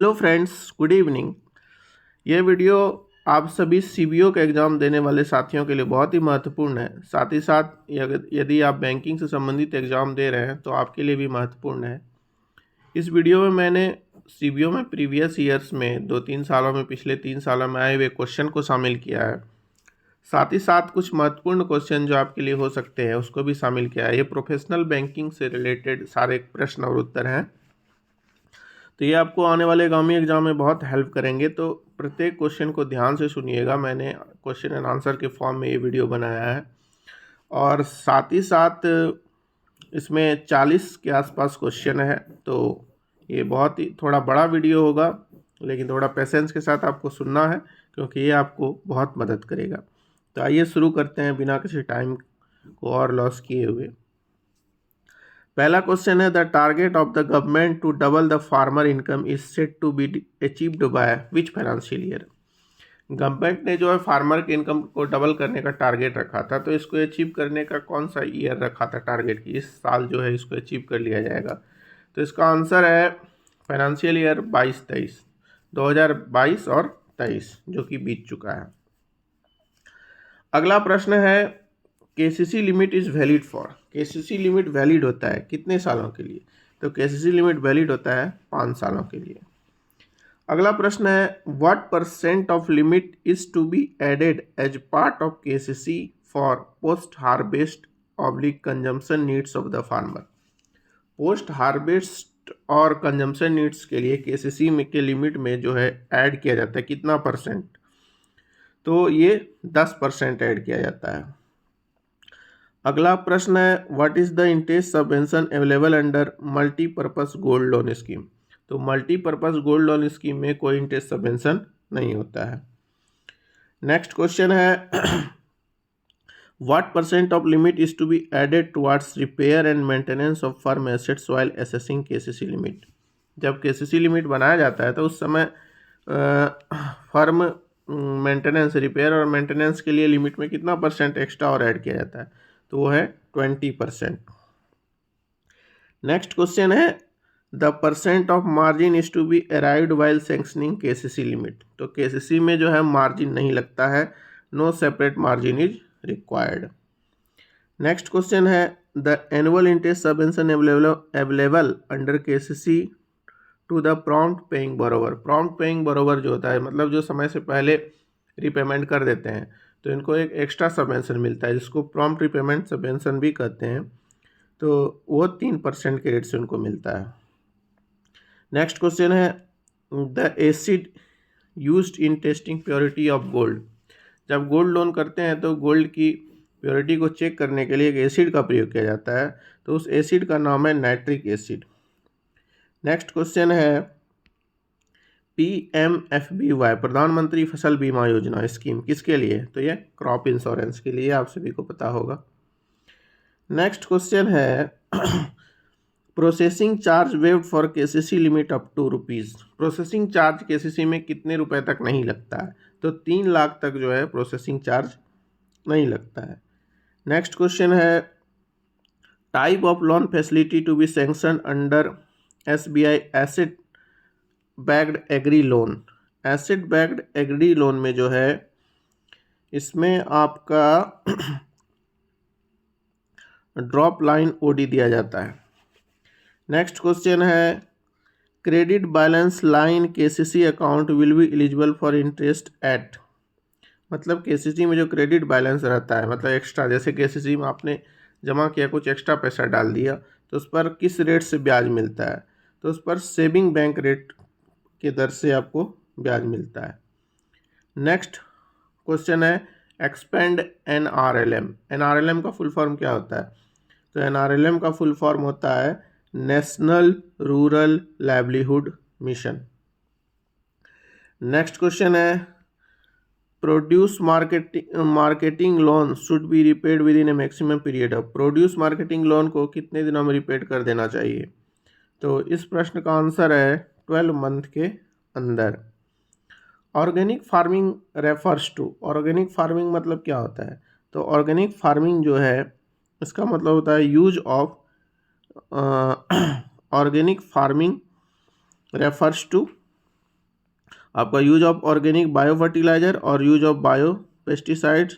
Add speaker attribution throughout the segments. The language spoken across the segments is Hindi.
Speaker 1: Hello friends, good evening. ये वीडियो आप सभी सीबीओ का एग्ज़ाम देने वाले साथियों के लिए बहुत ही महत्वपूर्ण है। साथ ही साथ यदि आप बैंकिंग से संबंधित एग्ज़ाम दे रहे हैं तो आपके लिए भी महत्वपूर्ण है। इस वीडियो में मैंने सीबीओ में प्रीवियस ईयर्स में 2-3 सालों में पिछले 3 सालों में आए हुए क्वेश्चन को शामिल किया है। साथ ही साथ कुछ महत्वपूर्ण क्वेश्चन जो आपके लिए हो सकते हैं उसको भी शामिल किया है। ये प्रोफेशनल बैंकिंग से रिलेटेड सारे प्रश्न और उत्तर हैं, तो ये आपको आने वाले आगामी एग्जाम में बहुत हेल्प करेंगे। तो प्रत्येक क्वेश्चन को ध्यान से सुनिएगा। मैंने क्वेश्चन एंड आंसर के फॉर्म में ये वीडियो बनाया है और साथ ही साथ इसमें 40 के आसपास क्वेश्चन है। तो ये बहुत ही थोड़ा बड़ा वीडियो होगा, लेकिन थोड़ा पेशेंस के साथ आपको सुनना है क्योंकि ये आपको बहुत मदद करेगा। तो आइए शुरू करते हैं बिना किसी टाइम को और लॉस किए हुए। पहला क्वेश्चन है, the target of the government to double the farmer income is set to be achieved by which financial year. Government ने जो है फार्मर की इनकम को डबल करने का टारगेट रखा था, तो इसको अचीव करने का कौन सा ईयर रखा था टारगेट की, इस साल जो है इसको अचीव कर लिया जाएगा। तो इसका आंसर है फाइनेंशियल ईयर 22-23, 2022 और 23 जो कि बीत चुका है। अगला प्रश्न है, KCC limit is valid for. KCC limit valid होता है कितने सालों के लिए? तो केसीसी लिमिट वैलिड होता है 5 सालों के लिए। अगला प्रश्न है, what percent of limit is to be added as part of KCC for post harvest oblique consumption needs of the farmer. Post harvest और कंजम्पशन नीड्स के लिए केसीसी में के लिमिट में जो है ऐड किया जाता है कितना परसेंट? तो ये 10% ऐड किया जाता है। अगला प्रश्न है, what is the interest subvention available under multipurpose gold loan scheme. तो मल्टीपर्पज गोल्ड लोन स्कीम में कोई इंटरेस्ट सबवेंशन नहीं होता है। नेक्स्ट क्वेश्चन है, what percent of limit is to be added towards repair and maintenance of farm assets while assessing KCC limit. जब केसीसी लिमिट बनाया जाता है तो उस समय फर्म मेंटेनेंस, रिपेयर और मेंटेनेंस के लिए लिमिट में कितना परसेंट एक्स्ट्रा और ऐड किया जाता है? तो वो है 20%। नेक्स्ट क्वेश्चन है, the percent of margin is to be arrived while sanctioning KCC limit. तो केसीसी में जो है मार्जिन नहीं लगता है, no separate margin is required. Next question है, the annual interest subvention available under KCC to the prompt paying borrower. Prompt paying borrower जो होता है मतलब जो समय से पहले रिपेमेंट कर देते हैं, तो इनको एक एक्स्ट्रा सबवेंशन मिलता है जिसको प्रॉम्प्ट रिपेमेंट सबवेंशन भी कहते हैं। तो वो 3% के रेट से उनको मिलता है। नेक्स्ट क्वेश्चन है, the acid used in testing purity of gold. जब गोल्ड लोन करते हैं तो गोल्ड की प्योरिटी को चेक करने के लिए एक एसिड का प्रयोग किया जाता है, तो उस एसिड का नाम है नाइट्रिक एसिड। नेक्स्ट क्वेश्चन है, PMFBY प्रधानमंत्री फसल बीमा योजना स्कीम किसके लिए? तो ये क्रॉप इंश्योरेंस के लिए, आप सभी को पता होगा। नेक्स्ट क्वेश्चन है, processing charge waived for KCC limit up to rupees. Processing charge KCC में कितने रुपए तक नहीं लगता है? तो 3 लाख तक जो है प्रोसेसिंग चार्ज नहीं लगता है। नेक्स्ट क्वेश्चन है, type of loan facility to be sanction under SBI asset backed agri loan. Asset backed agri loan में जो है इसमें आपका ड्रॉप लाइन ओडी दिया जाता है। नेक्स्ट क्वेश्चन है, credit balance line KCC account will be eligible for interest eight. मतलब केसीसी में जो क्रेडिट बैलेंस रहता है, मतलब एक्स्ट्रा, जैसे केसीसी में आपने जमा किया, कुछ एक्स्ट्रा पैसा डाल दिया, तो उस पर किस रेट से ब्याज मिलता है? तो उस पर सेविंग बैंक रेट के दर से आपको ब्याज मिलता है। नेक्स्ट क्वेश्चन है, एक्सपेंड NRLM। NRLM का फुल फॉर्म क्या होता है? तो NRLM का फुल फॉर्म होता है national rural livelihood mission. Next question है, produce marketing loan should be repaid within a maximum period of. Produce marketing loan को कितने दिनों में रिपेड कर देना चाहिए? तो इस प्रश्न का आंसर है 12 मंथ के अंदर। Organic farming refers to. Organic farming मतलब क्या होता है? तो ऑर्गेनिक फार्मिंग जो है इसका मतलब होता है use of organic farming refers to आपका use of organic bio fertilizer और यूज ऑफ बायो पेस्टिसाइड्स,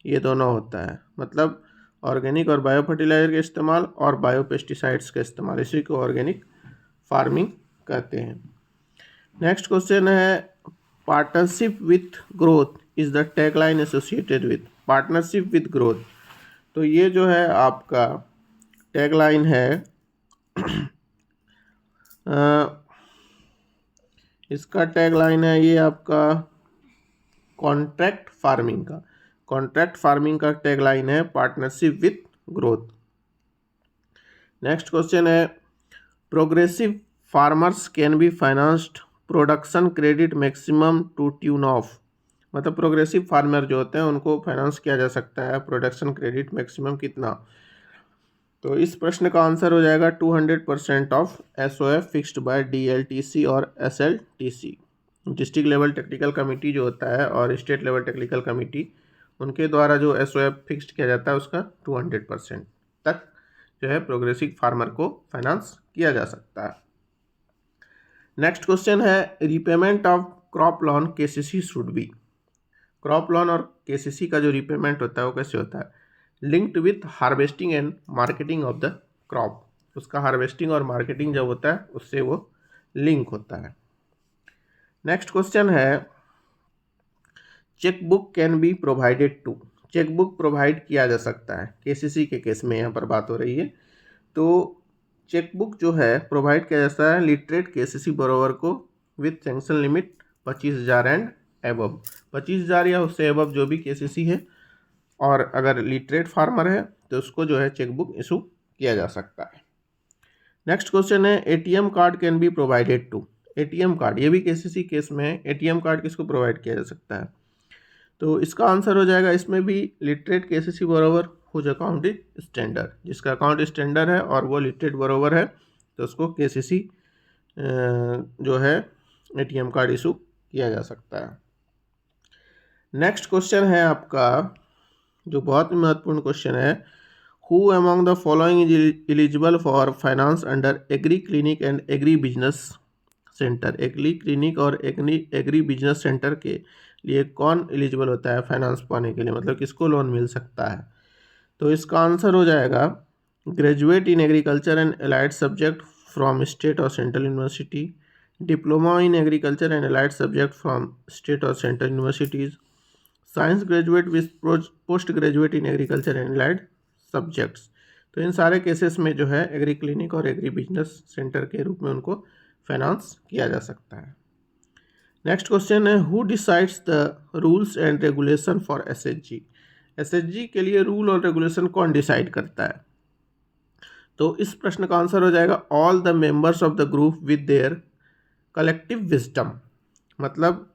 Speaker 1: ये दोनों होता है। मतलब ऑर्गेनिक और बायो फर्टिलाइजर का इस्तेमाल और बायो पेस्टिसाइड्स का इस्तेमाल, इसी को ऑर्गेनिक फार्मिंग कहते हैं। नेक्स्ट क्वेश्चन है partnership with growth is the tagline associated with. Partnership with growth, तो ये जो है आपका टैगलाइन है इसका टैगलाइन है ये आपका कॉन्ट्रैक्ट फार्मिंग का। कॉन्ट्रैक्ट फार्मिंग का टैगलाइन है partnership with growth. Next question है progressive farmers can be financed production credit maximum to tune of. मतलब प्रोग्रेसिव फार्मर जो होते हैं उनको फाइनेंस किया जा सकता है प्रोडक्शन क्रेडिट मैक्सिमम कितना। तो इस प्रश्न का आंसर हो जाएगा 200% of SOF fixed by DLTC और SLTC। District level technical committee जो होता है और स्टेट लेवल टेक्निकल कमेटी, उनके द्वारा जो SOF फिक्स्ड किया जाता है उसका 200% तक जो है प्रोग्रेसिव फार्मर को फाइनेंस किया जा सकता है। नेक्स्ट क्वेश्चन है repayment of crop loan KCC should be. Crop loan और KCC का जो रीपेमेंट होता है वो कैसे होता है, linked with harvesting and marketing of the crop. उसका हार्वेस्टिंग और मार्केटिंग जब होता है उससे वो लिंक होता है। नेक्स्ट क्वेश्चन है chequebook can be provided to. Chequebook provide किया जा सकता है KCC के केस में यहाँ पर बात हो रही है। तो चेकबुक जो है प्रोवाइड किया जाता है लिटरेट KCC बरोवर को with sanction limit 25,000 and above. 25,000 या उससे एबव जो भी KCC है और अगर लिटरेट फार्मर है तो उसको जो है चेकबुक इशू किया जा सकता है। नेक्स्ट क्वेश्चन है ATM card can be provided to. ATM card, ये भी KCC केस में है। ATM कार्ड किसको प्रोवाइड किया जा सकता है, तो इसका आंसर हो जाएगा इसमें भी लिटरेट KCC बरोबर हुज अकाउंट इज स्टैंडर्ड। जिसका अकाउंट स्टैंडर्ड है और वो लिटरेट बरोबर है तो उसको KCC जो है ATM कार्ड इशू किया जा सकता है। नेक्स्ट क्वेश्चन है आपका जो बहुत ही महत्वपूर्ण क्वेश्चन है, who among the following is eligible for finance under agree clinic and agree business centre. Agree clinic और एग्री बिजनेस सेंटर के लिए कौन एलिजिबल होता है फाइनेंस पाने के लिए, मतलब किसको लोन मिल सकता है। तो इसका आंसर हो जाएगा graduate in agriculture and allied subject from state और central university, diploma in agriculture and allied subject from state और central universities, science graduate with post graduate in agriculture and allied subjects. तो इन सारे केसेस में जो है एग्री क्लिनिक और एग्री बिजनेस सेंटर के रूप में उनको फाइनेंस किया जा सकता है। नेक्स्ट क्वेश्चन है who decides the rules and regulation for SHG। SHG के लिए रूल और रेगुलेशन कौन डिसाइड करता है, तो इस प्रश्न का आंसर हो जाएगा all the members of the group with their collective wisdom. मतलब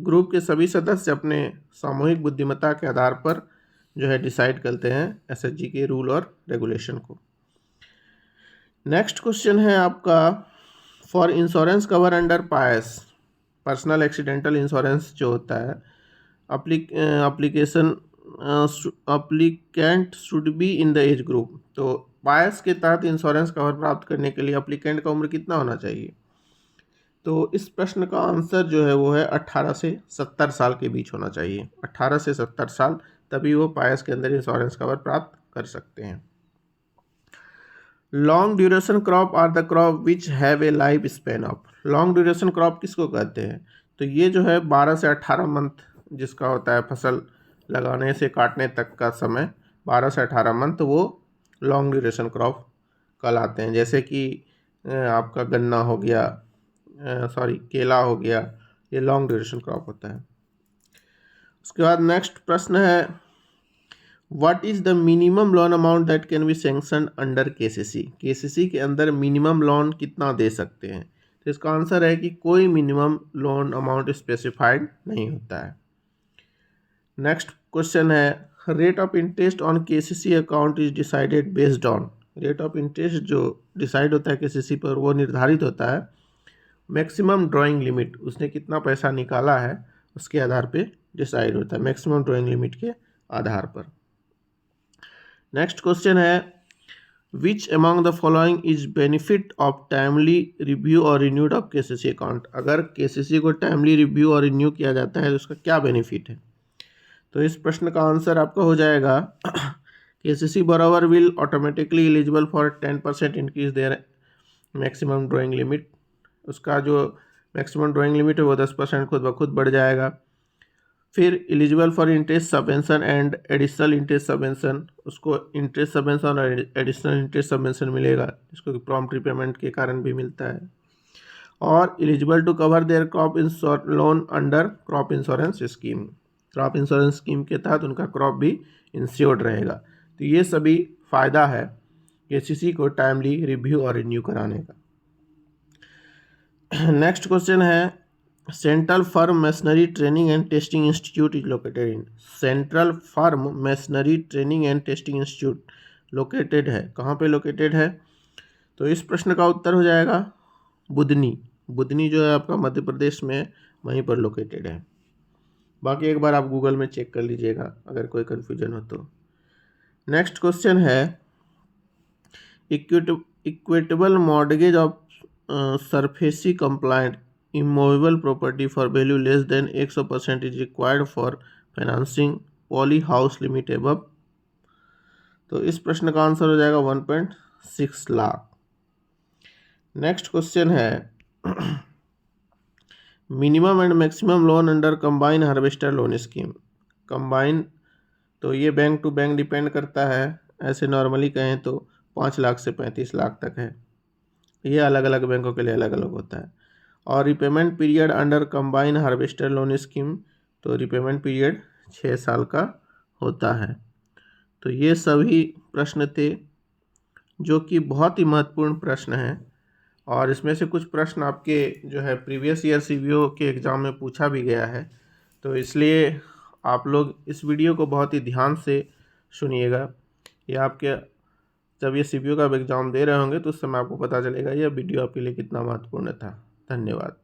Speaker 1: ग्रुप के सभी सदस्य अपने सामूहिक बुद्धिमत्ता के आधार पर जो है डिसाइड करते हैं SHG के रूल और रेगुलेशन को। नेक्स्ट क्वेश्चन है आपका for insurance cover under PAIS. Personal accidental insurance जो होता है applicant should be in the age group. तो पायस के तहत इंश्योरेंस कवर प्राप्त करने के लिए अप्लीकेंट का उम्र कितना होना चाहिए, तो इस प्रश्न का आंसर जो है वो है 18 से 70 साल के बीच होना चाहिए। 18 से 70 साल, तभी वो पायस के अंदर इंश्योरेंस कवर प्राप्त कर सकते हैं। Long duration crop are the crop which have a life span of. Long duration crop किसको कहते हैं, तो ये जो है 12 से 18 मंथ जिसका होता है फसल लगाने से काटने तक का समय, 12 से 18 मंथ वो लॉन्ग ड्यूरेशन क्रॉप कहलाते हैं। जैसे कि आपका गन्ना हो गया, केला हो गया, ये लॉन्ग ड्यूरेशन क्रॉप होता है। उसके बाद नेक्स्ट प्रश्न है what is the minimum loan amount that can be sanction under KCC। KCC के अंदर मिनिमम लोन कितना दे सकते हैं, तो इसका आंसर है कि कोई मिनिमम लोन अमाउंट स्पेसिफाइड नहीं होता है। नेक्स्ट क्वेश्चन है rate of interest on KCC account is decided based on. Rate of interest जो डिसाइड होता है KCC पर वो निर्धारित होता है मैक्सिमम ड्राइंग लिमिट, उसने कितना पैसा निकाला है उसके आधार पे डिसाइड होता है, मैक्सिमम ड्राइंग लिमिट के आधार पर। नेक्स्ट क्वेश्चन है which among the following is benefit of timely review और रिन्यूड ऑफ केसीसी अकाउंट। अगर केसीसी को टाइमली रिव्यू और रिन्यू किया जाता है तो उसका क्या बेनिफिट है? तो इस प्रश्न का आंसर आपका हो जाएगा KCC borrower will automatically eligible for 10% increase their maximum drawing limit. उसका जो मैक्सिमम ड्राइंग लिमिट है वो 10% खुद ब खुद बढ़ जाएगा। फिर eligible for interest subvention and additional interest subvention, उसको इंटरेस्ट सबवेंशन और एडिशनल इंटरेस्ट सबवेंशन मिलेगा, जिसको प्रॉम्प्ट रिपेमेंट के कारण भी मिलता है। और eligible to cover their crop loan under crop insurance scheme, crop insurance scheme के तहत उनका क्रॉप भी इंश्योर्ड रहेगा। तो ये सभी फ़ायदा है केसीसी को टाइमली रिव्यू और रिन्यू कराने का। नेक्स्ट क्वेश्चन है central firm machinery training and testing institute is located in. Central firm machinery training and testing institute located है, कहाँ पे लोकेटेड है? तो इस प्रश्न का उत्तर हो जाएगा बुधनी। बुधनी जो है आपका मध्य प्रदेश में, वहीं पर लोकेटेड है। बाकी एक बार आप गूगल में चेक कर लीजिएगा अगर कोई कन्फ्यूजन हो तो। नेक्स्ट क्वेश्चन है equitable mortgage of SARFAESI compliant immovable property for value less than 100% is required for financing poly house limit above. तो इस प्रश्न का आंसर हो जाएगा 1.6 लाख। नेक्स्ट क्वेश्चन है minimum and maximum loan under combine harvester loan scheme. Combine तो ये बैंक टू बैंक डिपेंड करता है, ऐसे नॉर्मली कहें तो 5 लाख से 35 लाख तक है, ये अलग अलग बैंकों के लिए अलग अलग होता है। और repayment period under combine harvester loan scheme, तो रिपेमेंट पीरियड 6 साल का होता है। तो ये सभी प्रश्न थे जो कि बहुत ही महत्वपूर्ण प्रश्न हैं, और इसमें से कुछ प्रश्न आपके जो है प्रीवियस ईयर सीबीओ के एग्ज़ाम में पूछा भी गया है। तो इसलिए आप लोग इस वीडियो को बहुत ही ध्यान से सुनिएगा। ये आपके जब ये सीबीओ का एग्ज़ाम दे रहे होंगे तो उस समय आपको पता चलेगा यह वीडियो आपके लिए कितना महत्वपूर्ण था। धन्यवाद।